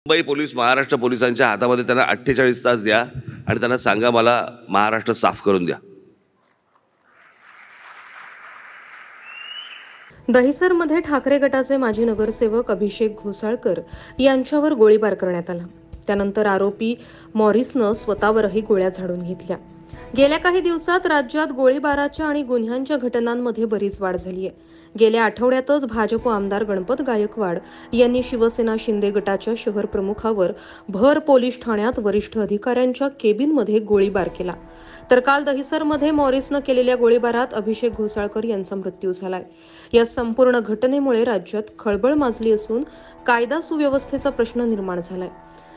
Mumbai police Maharashtra पोलिसांच्या हातामध्ये त्यांना 48 तास द्या आणि त्यांना सांगा मला महाराष्ट्र साफ करून द्या। दहिसरमध्ये ठाकरे गटाचे माजी नगरसेवक अभिषेक घोसाळकर यांच्यावर गोळीबार करण्यात आला। त्यानंतर आरोपी मॉरिसनं स्वतःवरही गोळ्या झाडून घेतल्या। गेल्या काही दिवसात राज्यात गोळीबाराच्या आणि गुन्ह्यांच्या घटनांमध्ये बरीच वाढ झाली आहे। गेल्या आठवड्यातच भाजप आमदार गणपत गायकवाड यांनी शिवसेना शिंदे गटाच्या शहर प्रमुखावर भर पोलीस ठाण्यात वरिष्ठ अधिकाऱ्यांच्या केबिनमध्ये गोळीबार केला। तर काल दहिसरमध्ये मॉरिसनं केलेल्या गोळीबारात अभिषेक घोसाळकर यांचा मृत्यू झालाय। या संपूर्ण घटनेमुळे राज्यात खळबळ माजली असून कायदा सुव्यवस्थेचा प्रश्न निर्माण झालाय।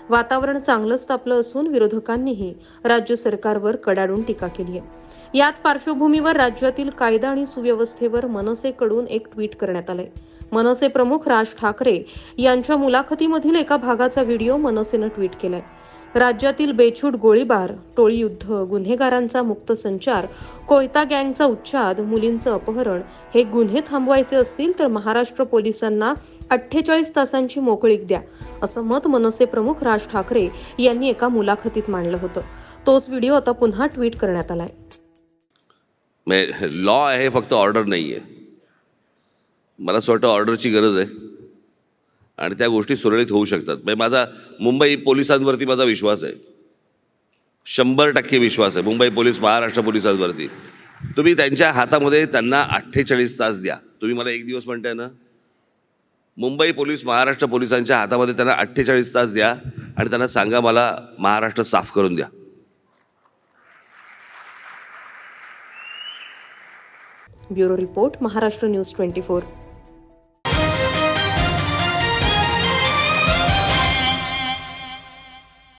वातावरण चांगलंच तापलं असून विरोधकांनीही राज्य सरकारवर कडाडून टीका केली आहे। याच पार्श्वभूमीवर राज्यातील कायदा आणि सुव्यवस्थेवर मनसेकडून एक ट्विट करण्यात आलंय। मनसे प्रमुख राज ठाकरे यांच्या मुलाखतीमधील एका भागाचा व्हिडिओ मनसेनं ट्विट केलाय। राज्यातील बेछूट गोळीबार, टोळी युद्ध, गुन्हेगारांचा मुक्त संचार, कोयता गँगचा उच्छाद, मुलींचं अपहरण हे गुन्हे थांबवायचे असतील तर महाराष्ट्र पोलिसांना 48 तासांची मोकळीक द्या, असं मत मनसे प्रमुख राज ठाकरे यांनी एका मुलाखतीत मांडलं होतं। तोच व्हिडिओ आता पुन्हा ट्विट करण्यात आलाय। लॉ आहे, फक्त ऑर्डर नाहीये। मला असं वाटतं ऑर्डरची गरज आहे आणि त्या गोष्टी सुरळीत होऊ शकतात। माझा मुंबई पोलिसांवरती माझा विश्वास आहे, 100% विश्वास आहे मुंबई पोलीस महाराष्ट्र पोलिसांवरती। तुम्ही त्यांच्या हातामध्ये त्यांना 48 तास द्या। तुम्ही मला एक दिवस म्हणताय ना, मुंबई पोलीस महाराष्ट्र पोलिसांच्या हातामध्ये त्यांना 48 तास द्या आणि त्यांना सांगा मला महाराष्ट्र साफ करून द्या। Bureau report, Maharashtra news 24।